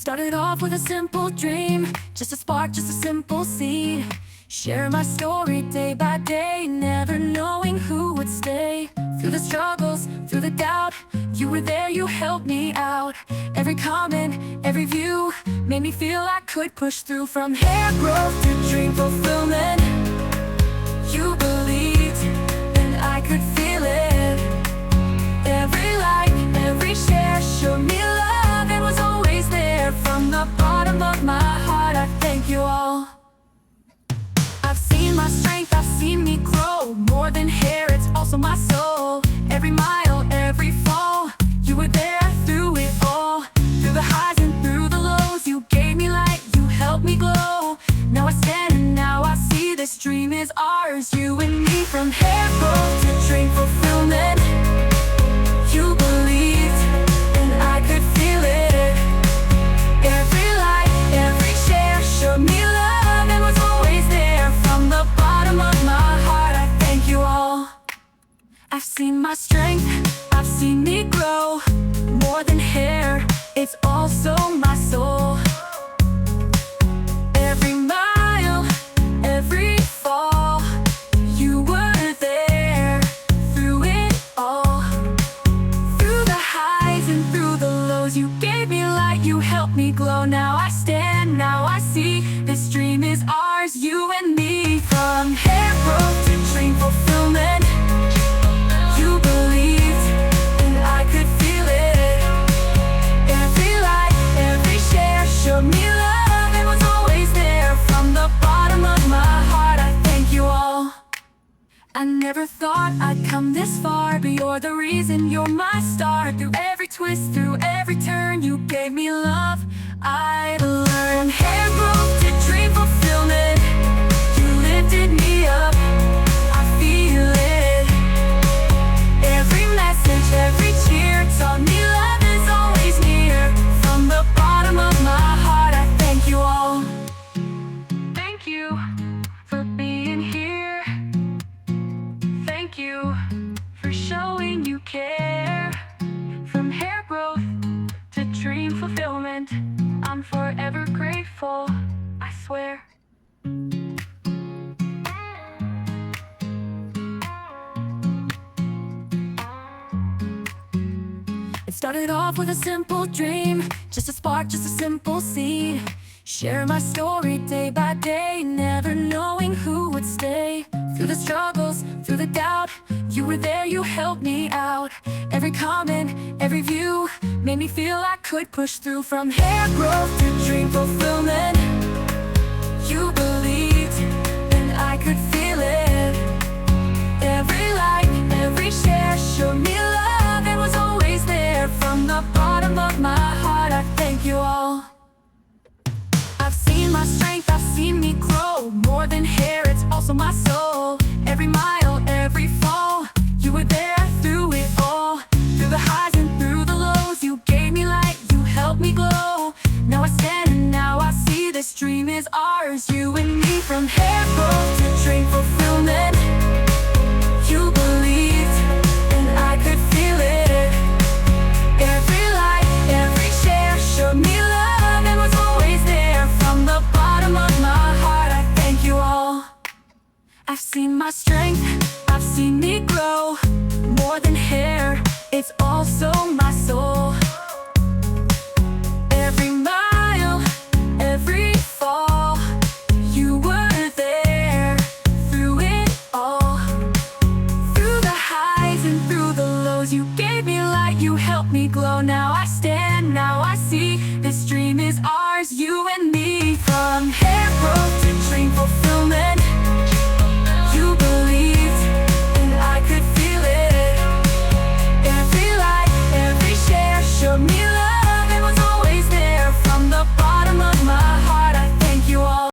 Started off with a simple dream, just a spark, just a simple seed. Share my story day by day, never knowing who would stay. Through the struggles, through the doubt, you were there, you helped me out. Every comment, every view made me feel I could push through. From hair growth to dream fulfillment, you believed and I could feel it. Every like, every share showed me love and was always there. From the bottom of my heart, I thank you all. I've seen my strength, I've seen me grow. More than hair, it's also my soul. Every mile, every fall, you were there through it all. Through the highs and through the lows, you gave me light, you helped me glow. Now I stand and now I see this dream is ours, you and me. From hair growth to dream fulfillment, you believed and I could feel it. Every light, every share showed me love and was always there. From the bottom of my heart, I thank you all. I've seen my strength, I've seen me grow. More than hair, it's also my soul. Every mile, every fall, you were there through it all. Through the highs and through the lows, you gave me light, you helped me glow. Now I stand, now I see, this dream is ours, you and me. From hair growth to dream fulfillment, you believed and I could feel it. Every light, every share showed me love and was always there. From the bottom of my heart, I thank you all. I never thought I'd come this far, but you're the reason, you're my star. Through every twist, through every turn, you gave me love I'd learn. Hair growth to dream fulfillment, you lifted me up, I feel it. Every message, every cheer taught me love is always near. From the bottom of my heart, I thank you all. Thank you for being here. Thank you for showing you care. From hair growth to dream fulfillment, I'm forever grateful, I swear. It started off with a simple dream, just a spark, just a simple seed. Share my story day by day, never knowing who would stay. Through the struggles, through the doubt, you were there, you helped me out. Every comment, every view made me feel I could push through. From hair growth to dream fulfillment, you believed and I could feel it. Every like, every share showed me love and was always there. From the bottom of my heart, I thank you all. I've seen my strength, I've seen me grow. More than hair, it's also my soul. Every mile, every fall, you were there through it all. Through the highs and through the lows, you gave me light, you helped me glow. Now I stand and now I see, this dream is ours, you and me. From hair growth to dream fulfillment, you believed and I could feel it. Every light, every share showed me love and was always there. From the bottom of my heart, I thank you all. I've seen my strength, I've seen me grow. More than hair, it's also my soul. Every mile, every fall, you were there through it all. Through the highs and through the lows, you gave me light, you helped me glow. Now I stand, now I see, this dream is ours, you and me. From hair growth to dream fulfillment,